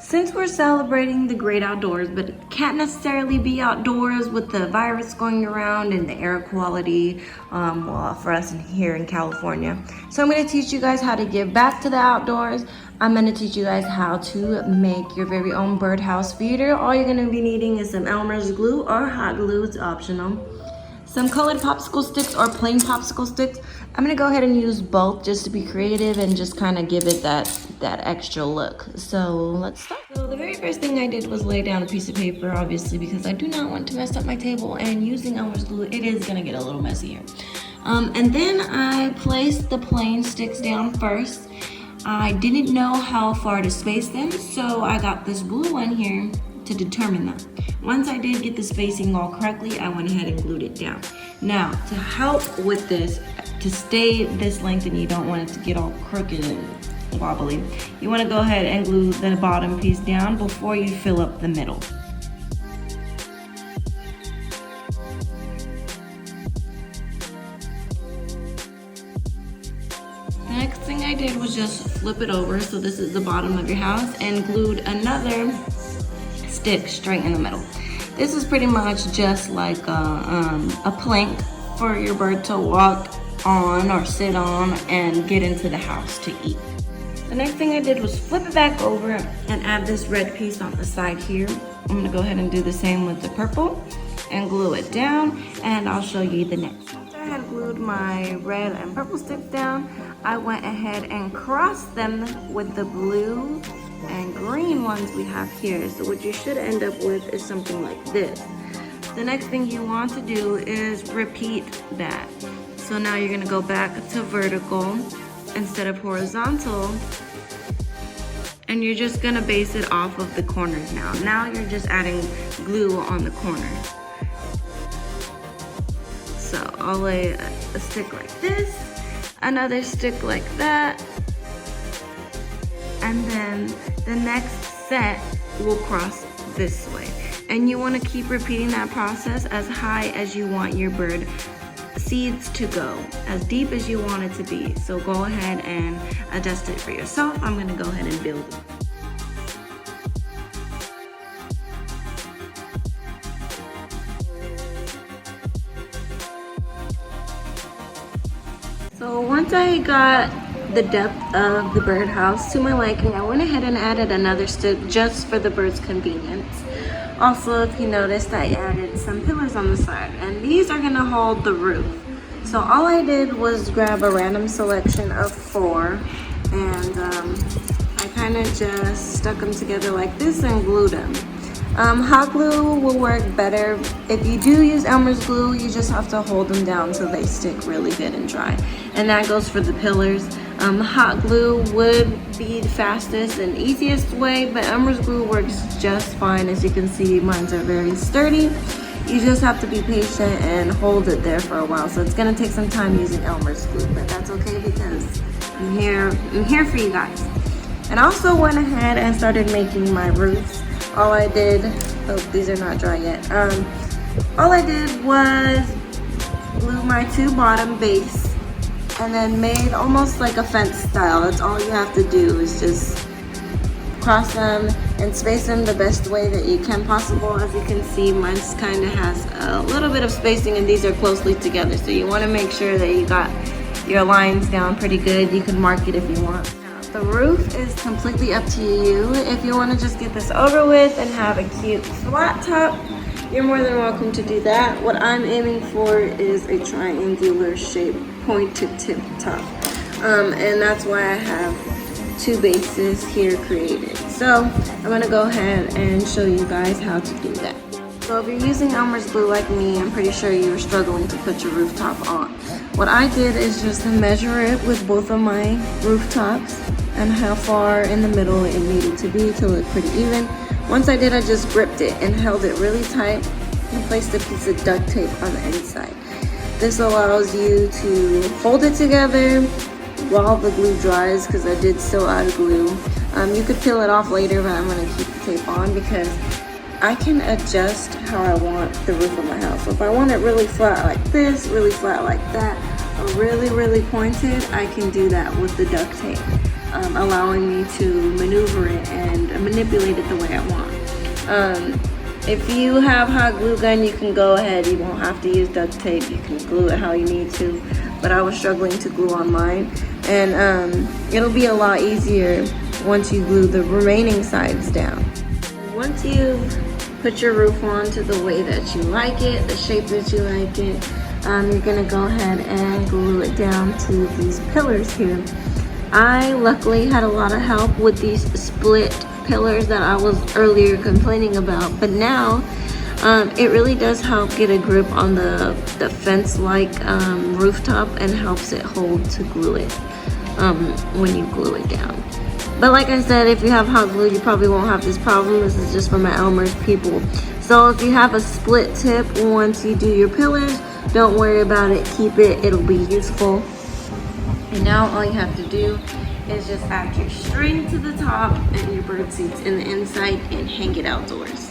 Since we're celebrating the great outdoors, but it can't necessarily be outdoors with the virus going around and the air quality, well, for us here in California. So I'm going to teach you guys how to give back to the outdoors. I'm going to teach you guys how to make your very own birdhouse feeder. All you're going to be needing is some Elmer's glue or hot glue, it's optional. Some colored popsicle sticks or plain popsicle sticks. I'm gonna go ahead and use both just to be creative and just kind of give it that extra look. So let's start. So the very first thing I did was lay down a piece of paper, obviously, because I do not want to mess up my table, and using Elmer's glue, it is gonna get a little messy here. And then I placed the plain sticks down first. I didn't know how far to space them, so I got this blue one here to determine that. Once I did get the spacing all correctly, I went ahead and glued it down. Now, to help with this, to stay this length and you don't want it to get all crooked and wobbly, you want to go ahead and glue the bottom piece down before you fill up the middle. The next thing I did was just flip it over, so this is the bottom of your house, and glued another stick straight in the middle. This is pretty much just like a plank for your bird to walk on or sit on and get into the house to eat. The next thing I did was flip it back over and add this red piece on the side here. I'm gonna go ahead and do the same with the purple and glue it down, and I'll show you the next. After I had glued my red and purple sticks down, I went ahead and crossed them with the blue and green ones we have here. So what you should end up with is something like this. The next thing you want to do is repeat that. So now you're gonna go back to vertical instead of horizontal, and you're just gonna base it off of the corners now. Now you're just adding glue on the corners. So I'll lay a stick like this, another stick like that, and then the next set will cross this way. And you want to keep repeating that process as high as you want your bird seeds to go, as deep as you want it to be. So go ahead and adjust it for yourself. I'm going to go ahead and build it. So once I got the depth of the birdhouse to my liking, I went ahead and added another stick just for the bird's convenience. Also, if you noticed, I added some pillars on the side, and these are gonna hold the roof. So all I did was grab a random selection of 4, and I kind of just stuck them together like this and glued them. Hot glue will work better. If you do use Elmer's glue, you just have to hold them down so they stick really good and dry. And that goes for the pillars. Hot glue would be the fastest and easiest way, but Elmer's glue works just fine. As you can see, mine are very sturdy. You just have to be patient and hold it there for a while. So it's gonna take some time using Elmer's glue, but that's okay because I'm here for you guys. And I also went ahead and started making my roofs. All I did, oh, these are not dry yet. All I did was glue my 2 bottom base and then made almost like a fence style. That's all you have to do is just cross them and space them the best way that you can possible. As you can see, mine kind of has a little bit of spacing and these are closely together. So you want to make sure that you got your lines down pretty good. You can mark it if you want. The roof is completely up to you. If you want to just get this over with and have a cute flat top, you're more than welcome to do that. What I'm aiming for is a triangular shape pointed tip top. And that's why I have 2 bases here created. So I'm gonna go ahead and show you guys how to do that. So if you're using Elmer's glue like me, I'm pretty sure you're struggling to put your rooftop on. What I did is just measure it with both of my rooftops and how far in the middle it needed to be to look pretty even. Once I did, I just gripped it and held it really tight and placed a piece of duct tape on the inside. This allows you to hold it together while the glue dries, because I did still add glue. You could peel it off later, but I'm gonna keep the tape on because I can adjust how I want the roof of my house. So if I want it really flat like this, really flat like that, or really pointed, I can do that with the duct tape, allowing me to maneuver it and manipulate it the way I want. If you have hot glue gun, you can go ahead. You won't have to use duct tape. You can glue it how you need to. But I was struggling to glue on mine. And it'll be a lot easier once you glue the remaining sides down. Once you've put your roof on to the way that you like it, the shape that you like it, you're gonna go ahead and glue it down to these pillars here. I luckily had a lot of help with these split pillars that I was earlier complaining about, but now it really does help get a grip on the fence-like rooftop and helps it hold to glue it when you glue it down. But like I said, if you have hot glue, you probably won't have this problem. This is just for my Elmer's people. So if you have a split tip once you do your pillars, don't worry about it, keep it, it'll be useful. And now all you have to do is just add your string to the top and your bird seats in the inside and hang it outdoors.